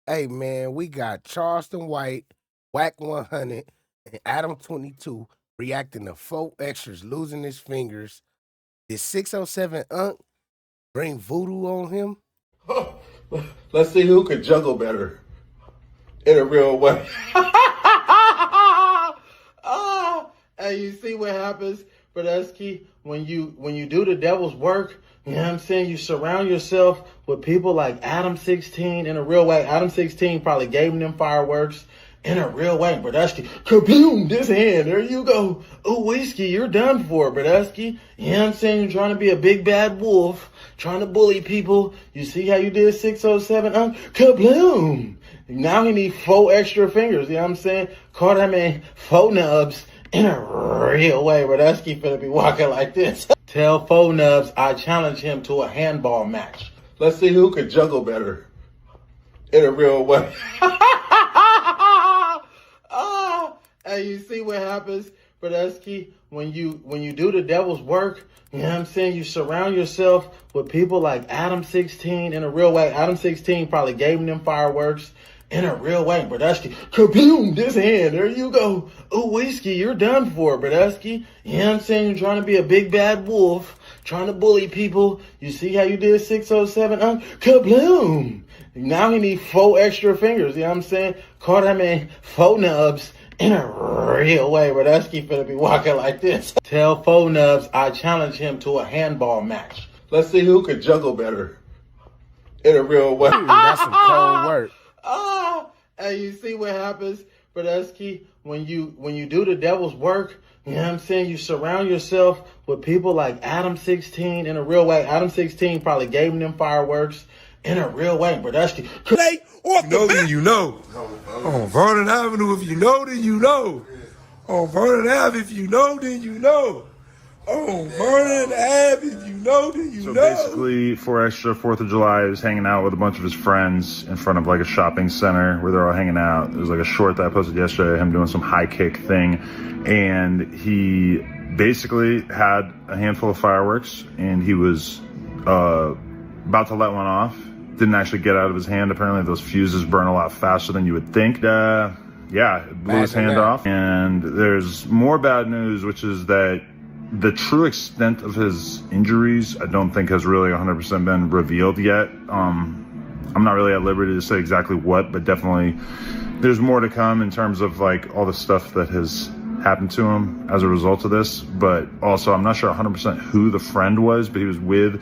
Hey man, we got Charleston White, Wack100, and Adam22 reacting to 4 extras losing his fingers. Did 607 Unk bring voodoo on him? Let's see who could juggle better in a real way. And you see what happens, Poetik, when you do the devil's work. You know what I'm saying? You surround yourself with people like Adam16 in a real way. Adam16 probably gave him them fireworks in a real way. Poetik, kaboom, this hand, there you go. Oh, whiskey, you're done for, Poetik. You know what I'm saying? You're trying to be a big bad wolf, trying to bully people. You see how you did 607? Kabloom. Now he needs 4 extra fingers, you know what I'm saying? Call that man 4 nubs in a real way. Poetik finna be walking like this. Tell 4 nubs I challenge him to a handball match. Let's see who could juggle better in a real way. And you see what happens, Poetik, when you do the devil's work. You know what I'm saying? You surround yourself with people like Adam16 in a real way. Adam16 probably gave him them fireworks in a real way. Poetik, kaboom, this hand, there you go. Oh, whiskey, you're done for, Poetik. You know what I'm saying? You're trying to be a big bad wolf, trying to bully people. You see how you did 607? Kabloom. Now he needs 4 extra fingers, you know what I'm saying? Call that man 4 nubs in a real way. Poetik finna be walking like this. Tell 4 nubs I challenge him to a handball match. Let's see who could juggle better in a real way. That's some cold work. And you see what happens, Poetik, when you do the devil's work. You know what I'm saying? You surround yourself with people like Adam16 in a real way. Adam16 probably gave him them fireworks in a real way. Poetik, You know, then you know. On Vernon Avenue, if you know, then you know. On Vernon Ave, if you know, then you know. On Vernon Ave, if you know, then you know. So basically, 4 extra 4th of July, he was hanging out with a bunch of his friends in front of like a shopping center where they're all hanging out. There was like a short that I posted yesterday, him doing some high kick thing. And he basically had a handful of fireworks and he was about to let one off. Didn't actually get out of his hand. Apparently those fuses burn a lot faster than you would think. Yeah, it blew his hand off. And there's more bad news, which is that the true extent of his injuries, I don't think has really 100% been revealed yet. I'm not really at liberty to say exactly what, but definitely there's more to come in terms of like all the stuff that has happened to him as a result of this. But also, I'm not sure 100% who the friend was, but he was with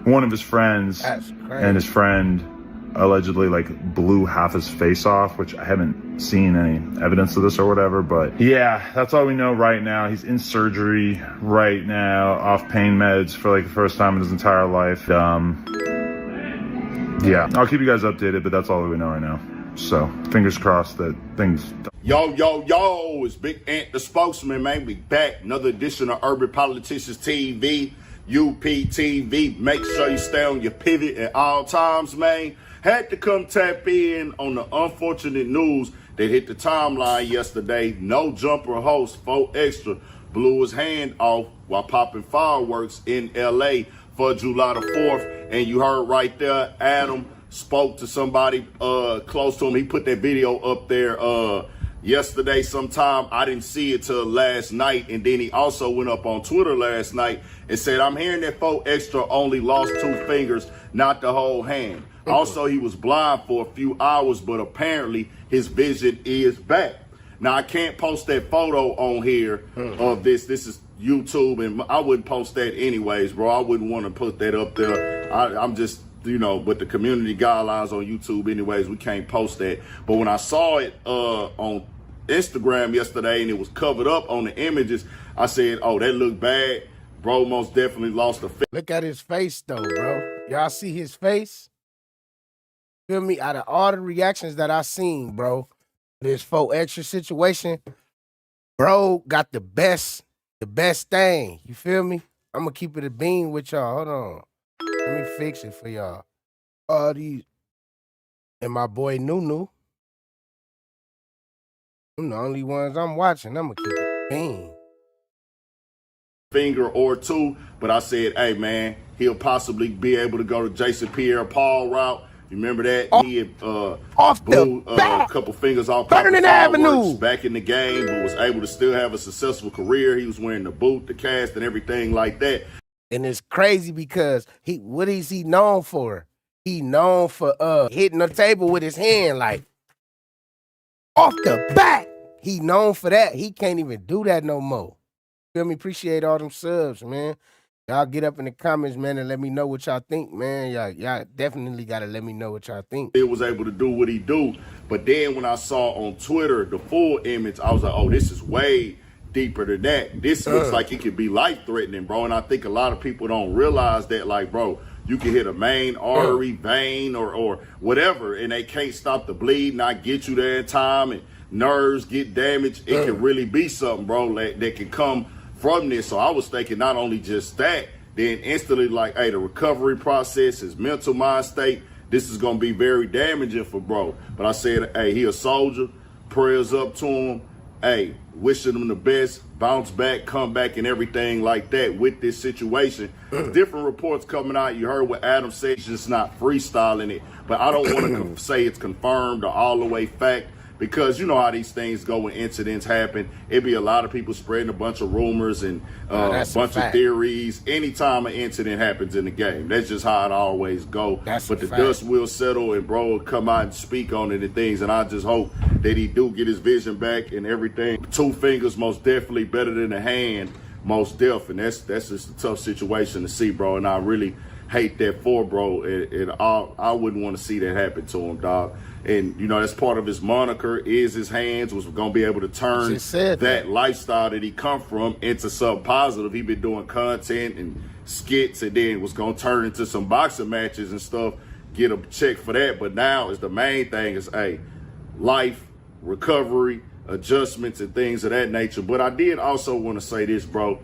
one of his friends, and his friend allegedly like blew half his face off, which I haven't seen any evidence of this or whatever, but yeah, that's all we know right now. He's in surgery right now, off pain meds for like the first time in his entire life. Yeah, I'll keep you guys updated, but that's all we know right now. So fingers crossed that things. Yo, it's Big Ant, the spokesman, man. We back. Another edition of Urban Politicians TV, UPTV. Make sure you stay on your pivot at all times, man. Had to come tap in on the unfortunate news that hit the timeline yesterday. No Jumper host, 4 Extra, blew his hand off while popping fireworks in LA for July the 4th. And you heard right there, Adam spoke to somebody close to him. He put that video up there yesterday sometime. I didn't see it till last night. And then he also went up on Twitter last night and said, I'm hearing that 4 Extra only lost 2 fingers, not the whole hand. Also, he was blind for a few hours, but apparently his vision is back. Now, I can't post that photo on here of this. This is YouTube, and I wouldn't post that anyways, bro. I wouldn't want to put that up there. I'm just, you know, with the community guidelines on YouTube anyways, we can't post that. But when I saw it on Instagram yesterday and it was covered up on the images, I said, oh, that looked bad. Bro most definitely lost a face. Look at his face though, bro. Y'all see his face? Feel me? Out of all the reactions that I seen, bro, this 4 Extra situation, bro got the best thing. You feel me? I'm gonna keep it a bean with y'all. Hold on. Let me fix it for y'all. All these and my boy Nunu. Them the only ones I'm watching. I'm gonna keep it bean. Finger or 2, but I said, hey man, he'll possibly be able to go to Jason Pierre-Paul route. You remember that? Off, He had off the blew a back, couple fingers off Papa Burning fireworks Avenue. back in the game, but was able to still have a successful career. He was wearing the boot, the cast, and everything like that. And it's crazy because what is he known for? He known for hitting the table with his hand like off the back. He known for that. He can't even do that no more. Feel me? Appreciate all them subs, man. Y'all get up in the comments, man, and let me know what y'all think, man. Y'all definitely gotta let me know what y'all think. He was able to do what he do. But then when I saw on Twitter the full image, I was like, oh, this is way deeper than that. This looks like it could be life-threatening, bro. And I think a lot of people don't realize that, like, bro, you can hit a main artery, vein, or whatever, and they can't stop the bleed, not get you there in time, and nerves get damaged. It can really be something, bro, that can come from this. So I was thinking not only just that, then instantly like, hey, the recovery process, his mental mind state, this is going to be very damaging for bro. But I said, hey, he a soldier, prayers up to him. Hey, wishing him the best, bounce back, come back, and everything like that with this situation. Different reports coming out. You heard what Adam said, just not freestyling it. But I don't want to say it's confirmed or all the way fact, because you know how these things go when incidents happen. It be a lot of people spreading a bunch of rumors and a bunch of theories anytime an incident happens in the game. That's just how it always go. But the dust will settle and bro will come out and speak on it and things. And I just hope that he do get his vision back and everything. 2 fingers most definitely better than a hand, most deaf. And that's just a tough situation to see, bro. And I really hate that for bro. And I wouldn't want to see that happen to him, dog. And, you know, that's part of his moniker is his hands, was going to be able to turn that lifestyle that he come from into something positive. He been doing content and skits, and then was going to turn into some boxing matches and stuff, get a check for that. But now is the main thing is, hey, life, recovery, adjustments, and things of that nature. But I did also want to say this, bro.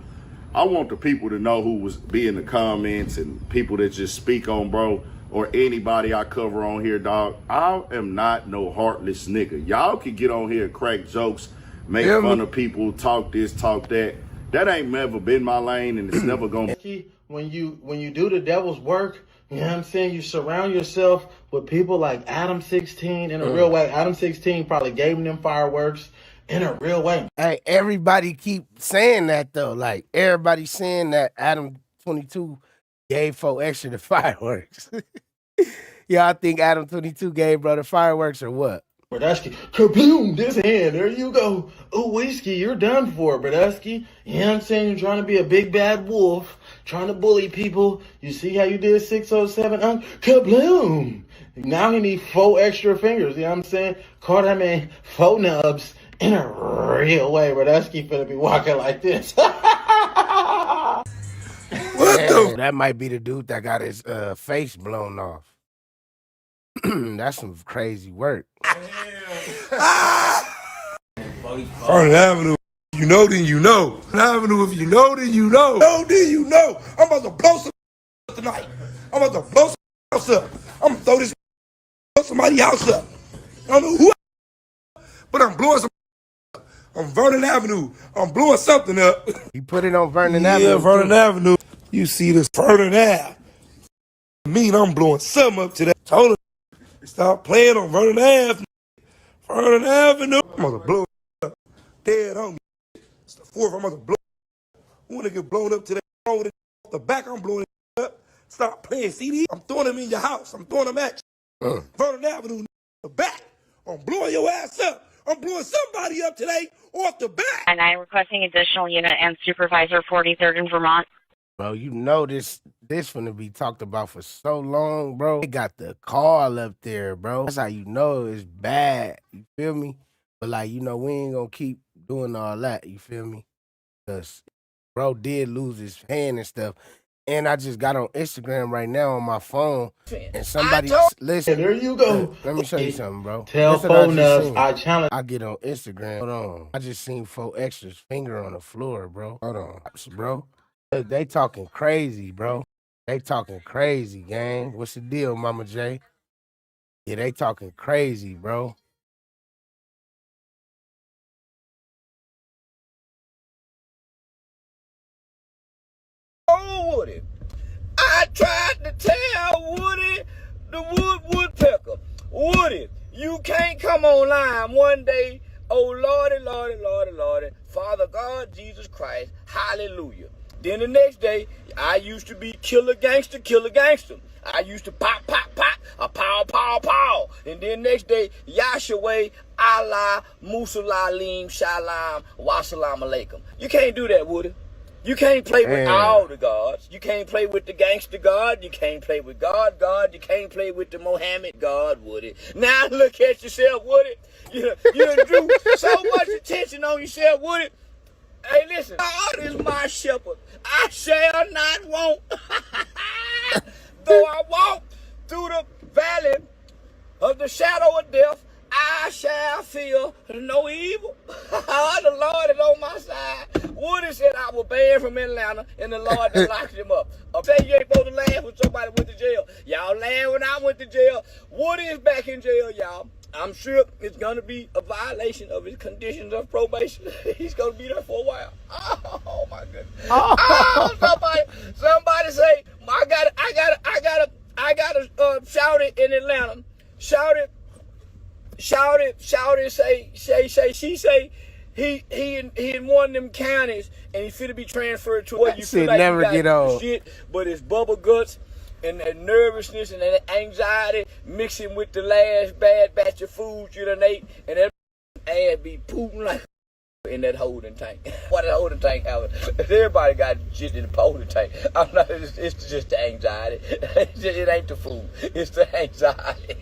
I want the people to know who was be in the comments and people that just speak on bro, or anybody I cover on here, dog. I am not no heartless nigga. Y'all can get on here and crack jokes, make fun of people, talk this, talk that. That ain't never been my lane, and it's never gonna be. When you do the devil's work, you know what I'm saying? You surround yourself with people like Adam22 in a real way. Adam22 probably gave them fireworks in a real way. Hey, everybody keep saying that though. Like everybody saying that Adam22 gave 4 extra the fireworks. Yeah, I think Adam22 gave brother fireworks or what? Bradesky, kabloom, this hand, there you go. Oh, Whiskey, you're done for, Bradesky. You know what I'm saying? You're trying to be a big bad wolf, trying to bully people. You see how you did 607? Kabloom. Now he need 4 extra fingers, you know what I'm saying? Call that man 4 nubs in a real way. Bradesky finna be walking like this. That might be the dude that got his face blown off. That's some crazy work. Vernon Avenue, you know, then you know. Avenue, if you know, then you know. No, then you know. I'm about to blow some tonight. I'm about to blow some house up. I'm gonna throw this somebody's house up. I don't know who, but I'm blowing some up. On Vernon Avenue, I'm blowing something up. You put it on Vernon Avenue. Yeah, Vernon Avenue. You see this Vernon Ave. Mean I'm blowing something up today. Told her, stop playing on Vernon Ave. Vernon Avenue. I'm gonna blow up. Dead homie. It's the 4th. I'm gonna blow up. I wanna get blown up today. Off the back, I'm blowing it up. Stop playing CD. I'm throwing them in your house. I'm throwing them at you. Vernon Avenue, the back. I'm blowing your ass up. I'm blowing somebody up today off the back. And I'm requesting additional unit and supervisor 43rd in Vermont. Bro, you know this finna be talked about for so long, bro. They got the call up there, bro. That's how you know it's bad. You feel me? But like, you know, we ain't gonna keep doing all that. You feel me? Because bro did lose his hand and stuff. And I just got on Instagram right now on my phone, and somebody listen. There you go. Let me show you something, bro. Tell 4 nubs I challenge. I get on Instagram. Hold on. I just seen 4 extras finger on the floor, bro. Hold on, bro. They talking crazy, bro. They talking crazy, gang. What's the deal, Mama J? Yeah, they talking crazy, bro. Oh, Woody. I tried to tell Woody the woodpecker. Woody, you can't come online one day. Oh, Lordy, Lordy, Lordy, Lordy, Father God, Jesus Christ, hallelujah. Then the next day, I used to be killer gangster. I used to pop, a pow. And then next day, Yahshua, Allah, Musalalim, Shalom, Wassalam Alaikum. You can't do that, Woody. You can't play with all the gods. You can't play with the gangster God. You can't play with God. You can't play with the Mohammed God, Woody. Now look at yourself, Woody. You drew so much attention on yourself, Woody. Hey, listen. God is my shepherd. I shall not want. Though I walk through the valley of the shadow of death, I shall feel no evil. The Lord is on my side. Woody said I was banned from Atlanta, and the Lord locked him up. I say you ain't supposed to laugh when somebody went to jail. Y'all laugh when I went to jail. Woody is back in jail, y'all. I'm sure it's going to be a violation of his conditions of probation. He's going to be there for a while. Oh my goodness. Oh, somebody say, I gotta shout it in Atlanta. Shout it, say, she say, he in one of them counties and he finna be transferred to what you feel like never get old. Shit, but it's bubble guts and that nervousness and that anxiety mixing with the last bad batch of food you done ate, and that ass be pooping like in that holding tank. What a holding tank having? Everybody got shit in the holding tank. I'm not. It's just the anxiety. It ain't the food. It's the anxiety.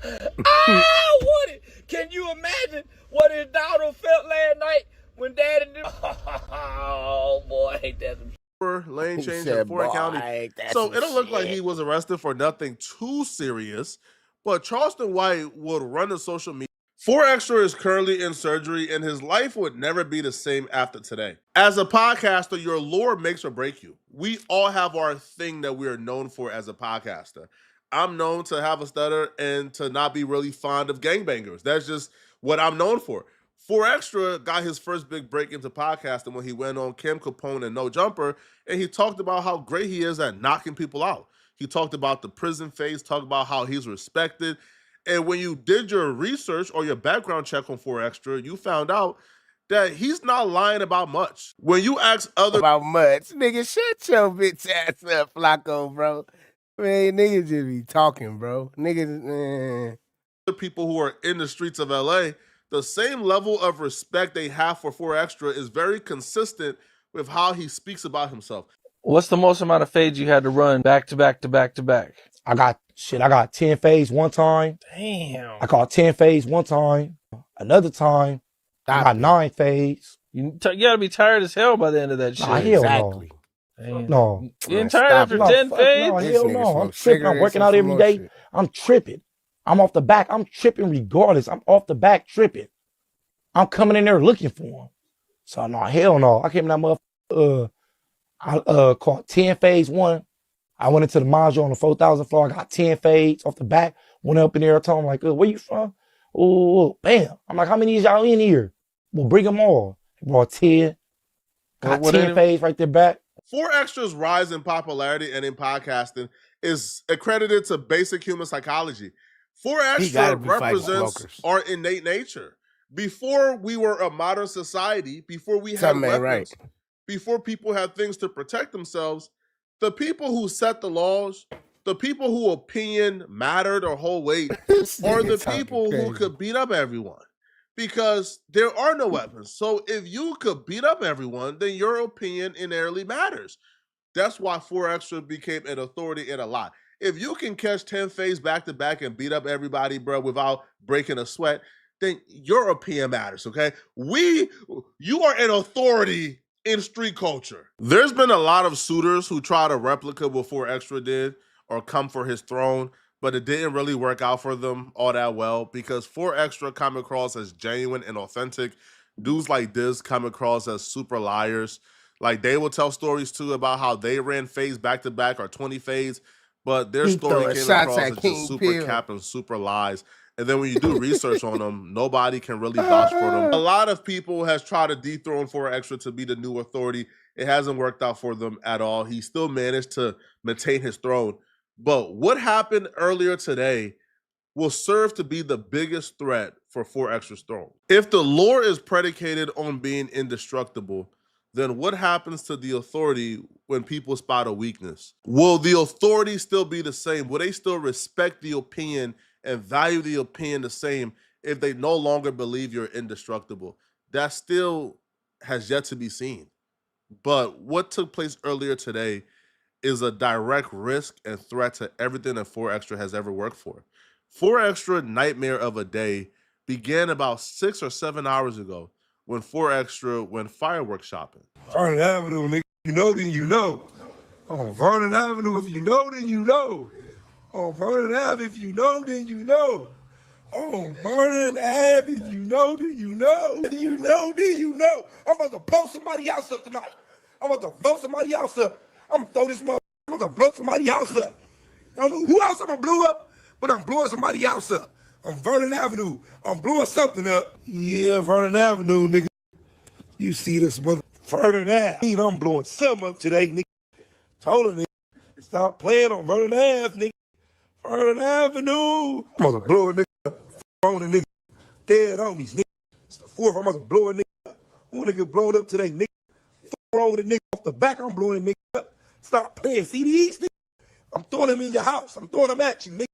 Woody, can you imagine what his daughter felt last night when Daddy did? Oh boy, ain't that some lane change in Ford County. So it don't look like he was arrested for nothing too serious, but Charleston White would run the social media. 4Extra is currently in surgery, and his life would never be the same after today. As a podcaster, your lore makes or break you. We all have our thing that we are known for as a podcaster. I'm known to have a stutter and to not be really fond of gangbangers. That's just what I'm known for. 4Extra got his first big break into podcasting when he went on Kim Capone and No Jumper, and he talked about how great he is at knocking people out. He talked about the prison phase, talked about how he's respected. And when you did your research or your background check on 4Extra, you found out that he's not lying about much. When you ask about much, nigga, shut your bitch ass up, Flakko, bro. Man, niggas just be talking, bro. Niggas, man. The people who are in the streets of LA, the same level of respect they have for 4Extra is very consistent with how he speaks about himself. What's the most amount of fades you had to run back to back to back to back? I got 10 fades one time. Damn. I caught 10 fades one time. Another time, I got 9 fades. You gotta be tired as hell by the end of that shit. Nah, hell Exactly. no. You ain't tired after 10 fades? No, hell no. I'm tripping. I'm working out every day. I'm tripping. I'm off the back. I'm tripping regardless. I'm off the back tripping. I'm coming in there looking for him. So no, hell no. I came in that motherfucker. I caught 10 fades one. I went into the module on the 4,000 floor. I got 10 fades off the back. Went up in there. I told him like, where you from? Oh, bam. I'm like, how many of y'all in here? Well, bring them all. He brought 10. Got 10 fades right there back. 4Extra's rise in popularity and in podcasting is accredited to basic human psychology. 4Extra represents our innate nature. Before we were a modern society, before we had weapons, before people had things to protect themselves, the people who set the laws, the people who opinion mattered or hold weight, are the people who could beat up everyone. Because there are no weapons. So if you could beat up everyone, then your opinion inherently matters. That's why 4Extra became an authority in a lot. If you can catch 10 fades back to back and beat up everybody, bro, without breaking a sweat, then your opinion matters, okay? You are an authority in street culture. There's been a lot of suitors who try to replicate what 4Extra did or come for his throne, but it didn't really work out for them all that well because 4Extra come across as genuine and authentic. Dudes like this come across as super liars. Like, they will tell stories, too, about how they ran fades back-to-back or 20 fades, but their story came across as just super cap and super lies. And then when you do research on them, nobody can really vouch for them. A lot of people has tried to dethrone 4Extra to be the new authority. It hasn't worked out for them at all. He still managed to maintain his throne. But what happened earlier today will serve to be the biggest threat for 4Extra's throne. If the lore is predicated on being indestructible, then what happens to the authority when people spot a weakness? Will the authority still be the same? Will they still respect the opinion and value the opinion the same if they no longer believe you're indestructible? That still has yet to be seen. But what took place earlier today is a direct risk and threat to everything that 4Extra has ever worked for. 4Extra nightmare of a day began about 6 or 7 hours ago when 4Extra went fireworks shopping. Vernon Avenue, nigga, you know, then you know. On Vernon Avenue, if you know, then you know. On Vernon Ave, if you know, then you know. On Vernon Ave, if you know, then you know. Then you know, then you know. I'm about to blow somebody else up tonight. I'm about to blow somebody else up. I'm gonna throw this mother. I'm gonna blow somebody else up. I don't know who else I'm gonna blow up, but I'm blowing somebody else up. On Vernon Avenue, I'm blowing something up. Yeah, Vernon Avenue, nigga. You see this mother. Vernon Avenue, I'm blowing something up today, nigga. Told her, nigga, stop playing on Vernon Avenue, nigga. Vernon Avenue. I'm gonna blow a nigga up. On a nigga. Dead homies, nigga. It's the 4th, I'm gonna blow a nigga up. Who nigga blowing up today, nigga? Wrong with a nigga off the back, I'm blowing a nigga up. Stop playing CDs, nigga. I'm throwing them in your house. I'm throwing them at you, nigga.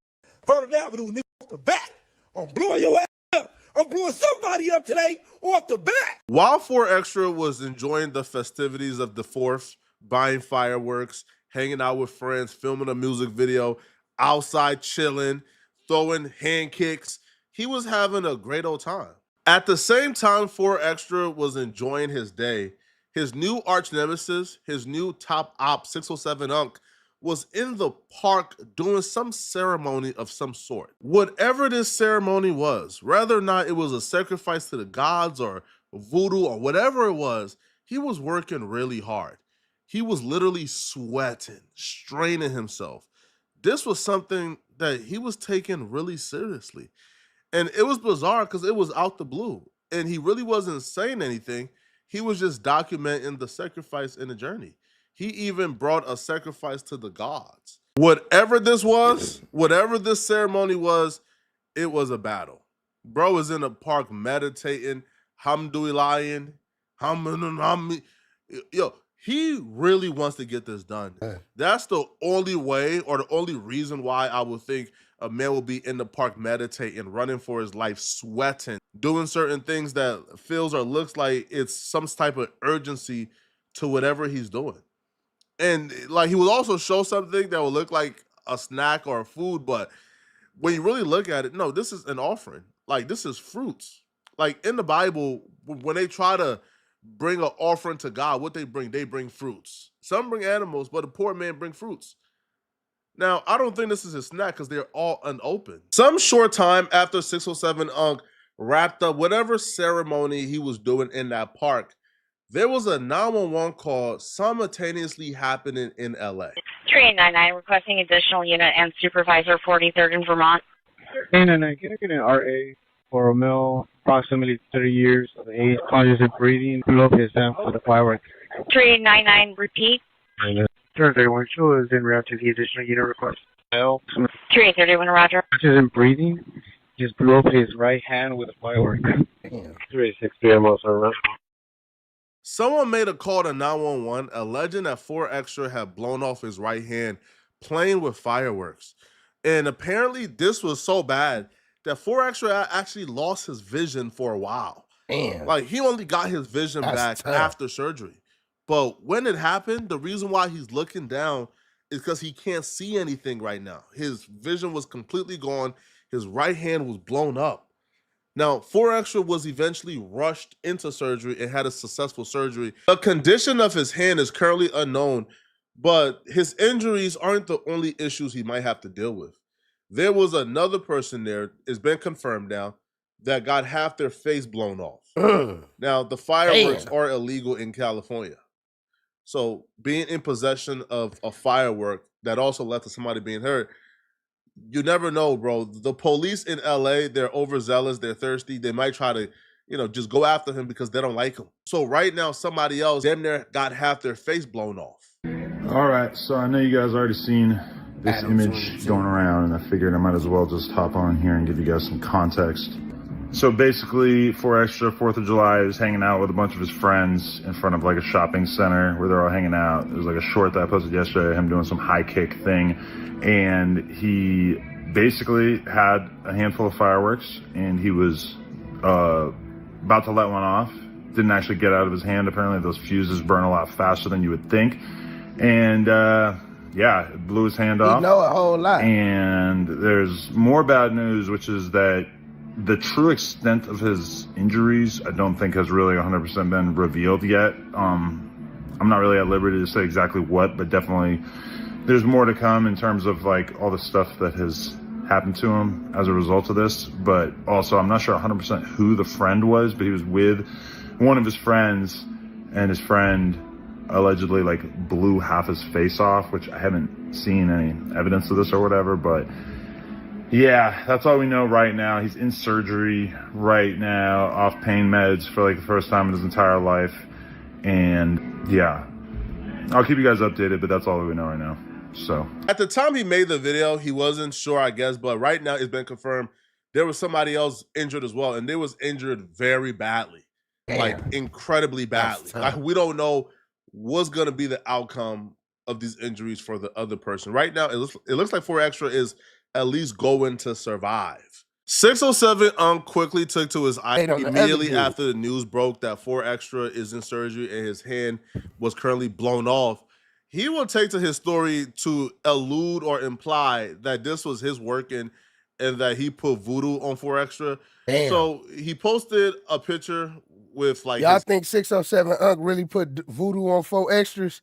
Vernon Avenue, nigga, off the back. I'm blowing your ass up. I'm blowing somebody up today off the back. While 4Extra was enjoying the festivities of the 4th, buying fireworks, hanging out with friends, filming a music video, outside chilling, throwing hand kicks, he was having a great old time. At the same time 4Extra was enjoying his day, his new arch nemesis, his new top op 607 Unk, was in the park doing some ceremony of some sort. Whatever this ceremony was, whether or not it was a sacrifice to the gods or voodoo or whatever it was, he was working really hard. He was literally sweating, straining himself. This was something that he was taking really seriously. And it was bizarre because it was out the blue. And he really wasn't saying anything. He was just documenting the sacrifice and the journey. He even brought a sacrifice to the gods. Whatever this was, whatever this ceremony was, it was a battle. Bro was in the park meditating, hamdulillahin, yo, he really wants to get this done. That's the only way or the only reason why I would think a man will be in the park meditating, running for his life, sweating, doing certain things that feels or looks like it's some type of urgency to whatever he's doing. And like he would also show something that would look like a snack or a food, but when you really look at it, no, this is an offering. Like this is fruits. Like in the Bible, when they try to bring an offering to God, what they bring fruits. Some bring animals, but the poor man bring fruits. Now, I don't think this is a snack because they're all unopened. Some short time after 607 Unk wrapped up whatever ceremony he was doing in that park, there was a 911 call simultaneously happening in LA. 3899 requesting additional unit and supervisor 43rd in Vermont. 899, can I get an RA for a male, approximately 30 years of age, conscious and breathing, blew up his amp for the fireworks? 3899, repeat. 3812 is in route to the additional unit request. 3831, roger. Conscious and breathing, just blew up his right hand with a firework. 363, I'm also around. Someone made a call to 911 alleging that 4Extra had blown off his right hand playing with fireworks. And apparently this was so bad that 4Extra actually lost his vision for a while. Damn. Like he only got his vision back after surgery. But when it happened, the reason why he's looking down is because he can't see anything right now. His vision was completely gone. His right hand was blown up. Now, 4Extra was eventually rushed into surgery and had a successful surgery. The condition of his hand is currently unknown, but his injuries aren't the only issues he might have to deal with. There was another person there, it's been confirmed now, that got half their face blown off. Now, the fireworks are illegal in California. So being in possession of a firework that also led to somebody being hurt, you never know, bro. The police in LA, they're overzealous, they're thirsty. They might try to, just go after him because they don't like him. So right now, somebody else damn near got half their face blown off. All right, so I know you guys already seen this image going around, and I figured I might as well just hop on here and give you guys some context. So basically, 4Extra, 4th of July, is hanging out with a bunch of his friends in front of like a shopping center where they're all hanging out. There's like a short that I posted yesterday, him doing some high kick thing. And he basically had a handful of fireworks, and he was about to let one off. Didn't actually get out of his hand. Apparently those fuses burn a lot faster than you would think. And yeah, it blew his hand off. You know a whole lot. And there's more bad news, which is that the true extent of his injuries, I don't think has really 100% been revealed yet. I'm not really at liberty to say exactly what, but definitely there's more to come in terms of like all the stuff that has happened to him as a result of this. But also, I'm not sure 100% who the friend was, but he was with one of his friends, and his friend allegedly like blew half his face off, which I haven't seen any evidence of this or whatever, but yeah, that's all we know right now. He's in surgery right now, off pain meds for like the first time in his entire life. And yeah, I'll keep you guys updated, but that's all we know right now. So at the time he made the video, he wasn't sure, I guess, but right now it's been confirmed there was somebody else injured as well, and they was injured very badly. Damn. Like incredibly badly. Like, we don't know what's gonna be the outcome of these injuries for the other person. Right now, it looks like 4Extra is at least going to survive. 607 quickly took to his eye immediately after the news broke that 4Extra is in surgery and his hand was currently blown off. He will take to his story to allude or imply that this was his working and that he put voodoo on 4Extra. Damn. So he posted a picture with like, y'all think 607 really put voodoo on 4Extras?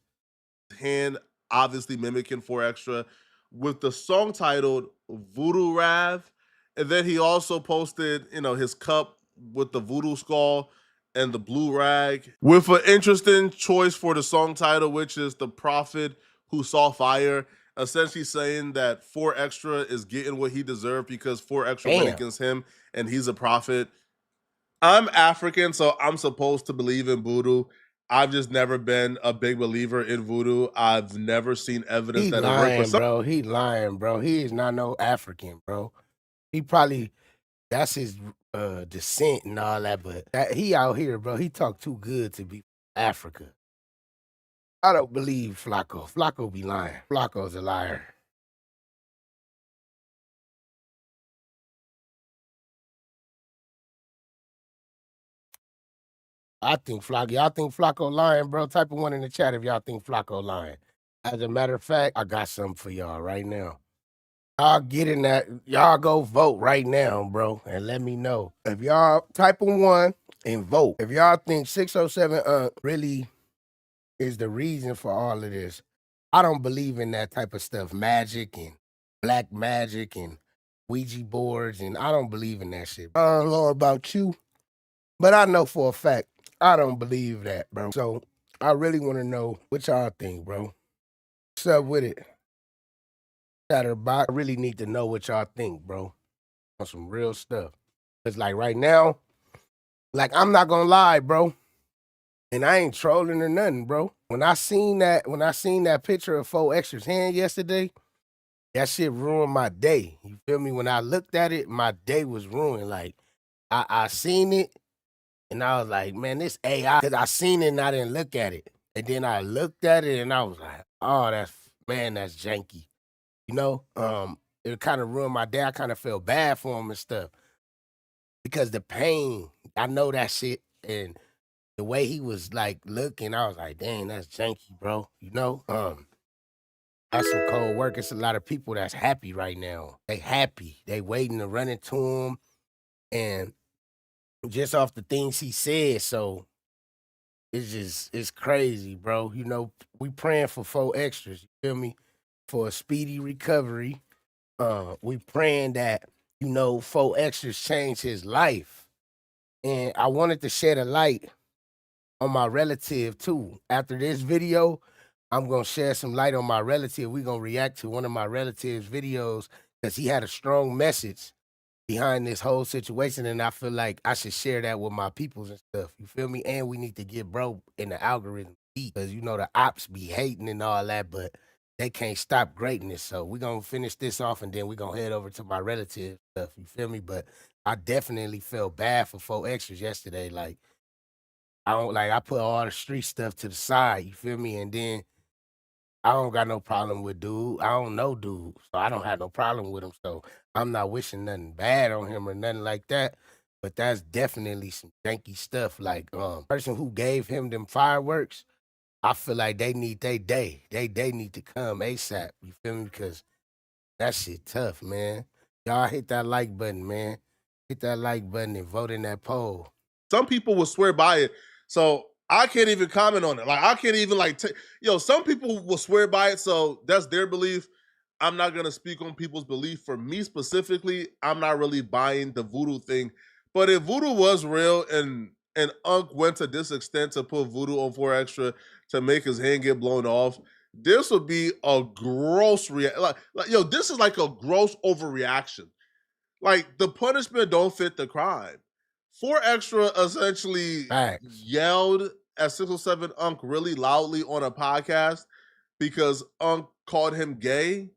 Hand obviously mimicking 4Extra with the song titled Voodoo Rav. And then he also posted, you know, his cup with the voodoo skull and the blue rag with an interesting choice for the song title, which is The Prophet Who Saw Fire, essentially saying that 4Extra is getting what he deserved because 4Extra went against him and he's a prophet. I'm African, so I'm supposed to believe in voodoo. I've just never been a big believer in voodoo. I've never seen evidence that it works. Bro. He lying, bro. He is not no African, bro. He probably, that's his descent and all that, but he out here, bro. He talk too good to be Africa. I don't believe Flakko. Flakko be lying. Flakko's a liar. I think Flakko. Y'all think Flakko lying, bro? Type of one in the chat if y'all think Flakko lying. As a matter of fact, I got something for y'all right now. Y'all get in that. Y'all go vote right now, bro, and let me know. If y'all type of one and vote. If y'all think 607 really is the reason for all of this. I don't believe in that type of stuff. Magic and black magic and Ouija boards, and I don't believe in that shit. I don't know about you, but I know for a fact I don't believe that, bro. So I really want to know what y'all think, bro. What's up with it? I really need to know what y'all think, bro. On some real stuff. It's like right now, like I'm not gonna lie, bro. And I ain't trolling or nothing, bro. When I seen that picture of 4Extra's hand yesterday, that shit ruined my day. You feel me? When I looked at it, my day was ruined. Like I seen it and I was like, man, this AI, because I seen it and I didn't look at it. And then I looked at it and I was like, oh, that's janky. You know, it kind of ruined my day. I kind of felt bad for him and stuff because the pain, I know that shit, and the way he was like looking, I was like, dang, that's janky, bro. You know, that's some cold work. It's a lot of people that's happy right now. They happy. They waiting to run into him, and just off the things he said, so it's crazy, bro. You know, we praying for 4Extras. You feel me? For a speedy recovery. We praying that, you know, 4Extras change his life. And I wanted to shed a light on my relative too. After this video, I'm gonna share some light on my relative. We're gonna react to one of my relative's videos because he had a strong message behind this whole situation, and I feel like I should share that with my peoples and stuff. You feel me? And we need to get bro in the algorithm because you know the ops be hating and all that, but they can't stop greatness. So we're gonna finish this off and then we're gonna head over to my relative stuff. You feel me? But I definitely felt bad for 4Xers yesterday. Like, I put all the street stuff to the side, you feel me? And then I don't got no problem with dude. I don't know dude, so I don't have no problem with him. So I'm not wishing nothing bad on him or nothing like that. But that's definitely some janky stuff. Like, person who gave him them fireworks, I feel like they need their day. They need to come ASAP. You feel me? Because that shit tough, man. Y'all hit that like button, man. Hit that like button and vote in that poll. Some people will swear by it. So I can't even comment on it. Like, I can't even some people will swear by it. So that's their belief. I'm not going to speak on people's belief. For me specifically, I'm not really buying the voodoo thing. But if voodoo was real and Unc went to this extent to put voodoo on 4Extra to make his hand get blown off, this would be a gross this is like a gross overreaction. Like, the punishment don't fit the crime. 4Extra essentially yelled at 607 Unc really loudly on a podcast because Unc called him gay.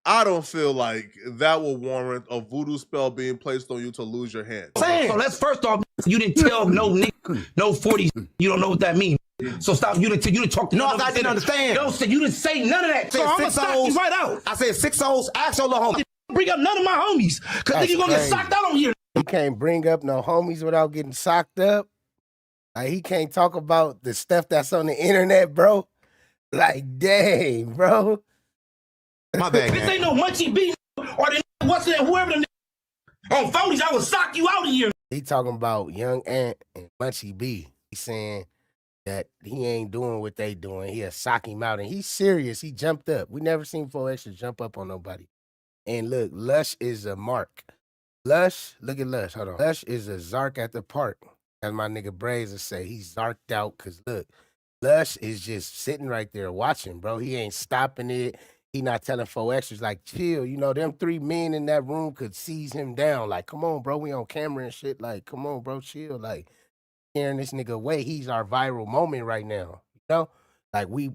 I don't feel like that will warrant a voodoo spell being placed on you to lose your hand. So let's first off, you didn't tell no nigga, no 40s, you don't know what that means. So stop, you didn't talk to no, I didn't understand. No, so you didn't say none of that. So I'm gonna sock you right out. I said 6-0s, ask your little homie. Bring up none of my homies, because you're gonna get socked out on here. He can't bring up no homies without getting socked up. Like, he can't talk about the stuff that's on the internet, bro. Like, dang, bro. My bad. This ain't no Munchie B or the what's that, whoever the on phonies, I will sock you out of here. He talking about Young Ant and Munchie B. He's saying that he ain't doing what they doing. He'll sock him out. And he's serious. He jumped up. We never seen 4Extra jump up on nobody. And look, Lush is a mark. Lush, look at Lush. Hold on. Lush is a zark at the park. As my nigga Braves will say, he's zarked out because look, Lush is just sitting right there watching, bro. He ain't stopping it. He not telling 4Extras, like, chill. You know, them 3 men in that room could seize him down. Like, come on, bro. We on camera and shit. Like, come on, bro. Chill. Like, scaring this nigga away. He's our viral moment right now. You know? Like, we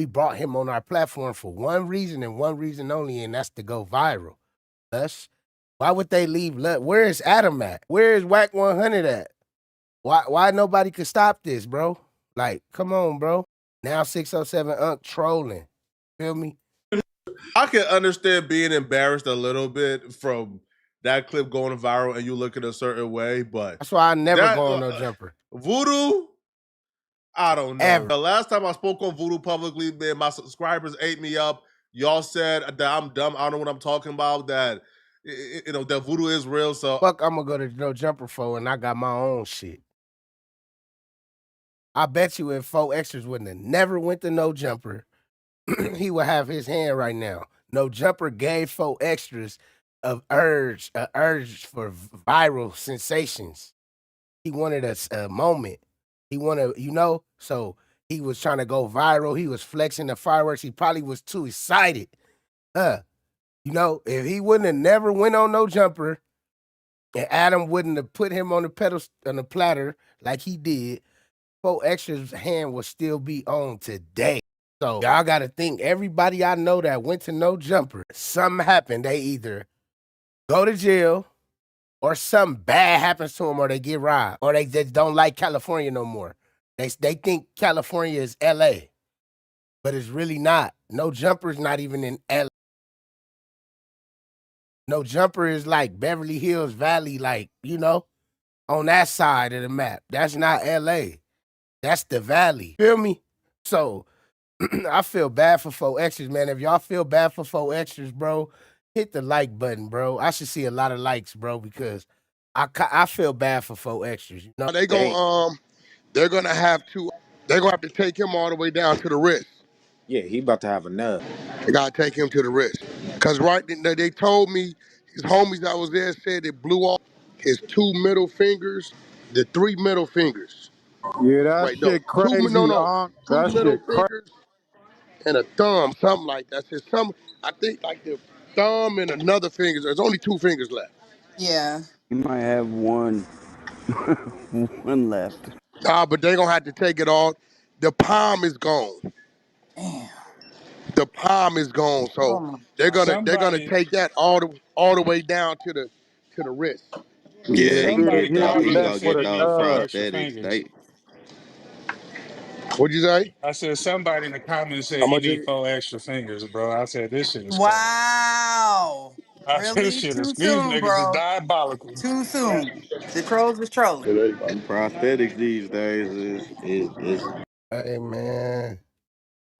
brought him on our platform for one reason and one reason only, and that's to go viral. Lush. Why would they leave Lush? Where is Adam at? Where is Wack100 at? Why nobody could stop this, bro? Like, come on, bro. Now 607 Unc trolling. Feel me? I can understand being embarrassed a little bit from that clip going viral and you looking a certain way, but that's why I never go on no jumper. Voodoo, I don't know. Ever. The last time I spoke on Voodoo publicly, man, my subscribers ate me up. Y'all said that I'm dumb. I don't know what I'm talking about. That that Voodoo is real. So fuck, I'm gonna go to no jumper for, and I got my own shit. I bet you if 4Extras wouldn't have never went to no jumper, he would have his hand right now. No jumper gave 4Extras an urge for viral sensations. He wanted a moment. He wanted, so he was trying to go viral. He was flexing the fireworks. He probably was too excited. If he wouldn't have never went on no jumper and Adam wouldn't have put him on the platter like he did, 4Extra's hand will still be on today. So y'all got to think, everybody I know that went to no jumper, something happened. They either go to jail or something bad happens to them or they get robbed or they just don't like California no more. They think California is LA, but it's really not. No jumper's not even in LA. No jumper is like Beverly Hills Valley, like, on that side of the map. That's not LA. That's the valley. Feel me? So I feel bad for 4Extras, man. If y'all feel bad for 4Extras, bro, hit the like button, bro. I should see a lot of likes, bro, because I feel bad for 4Extras. They're gonna have to take him all the way down to the wrist. Yeah, he about to have a nub. They gotta take him to the wrist. Cause they told me his homies that was there said it blew off his 2 middle fingers, the 3 middle fingers. Yeah, that shit crazy. 2 middle fingers and a thumb, something like that. I think like the thumb and another finger. There's only 2 fingers left. Yeah. You might have one left. Nah, but they gonna have to take it all. The palm is gone. Damn. the palm is gone. So they're gonna take that all the way down to the wrist. Yeah, he can Somebody get those. He can go commented for get the those prosthetics. They What'd you say? I said somebody in the comments How said he much need is it? 4 extra fingers, bro. I said this shit is crazy. Wow. I said this Really? shit is Too these soon, niggas is bro. diabolical. Too soon. The trolls was trolling. them prosthetics these days is Hey, man.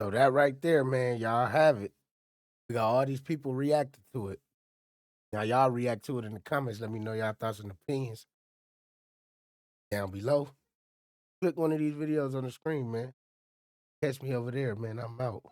So that right there, man, y'all have it. We got all these people reacting to it. Now, y'all react to it in the comments. Let me know y'all thoughts and opinions down below. Click one of these videos on the screen, man. Catch me over there, man. I'm out.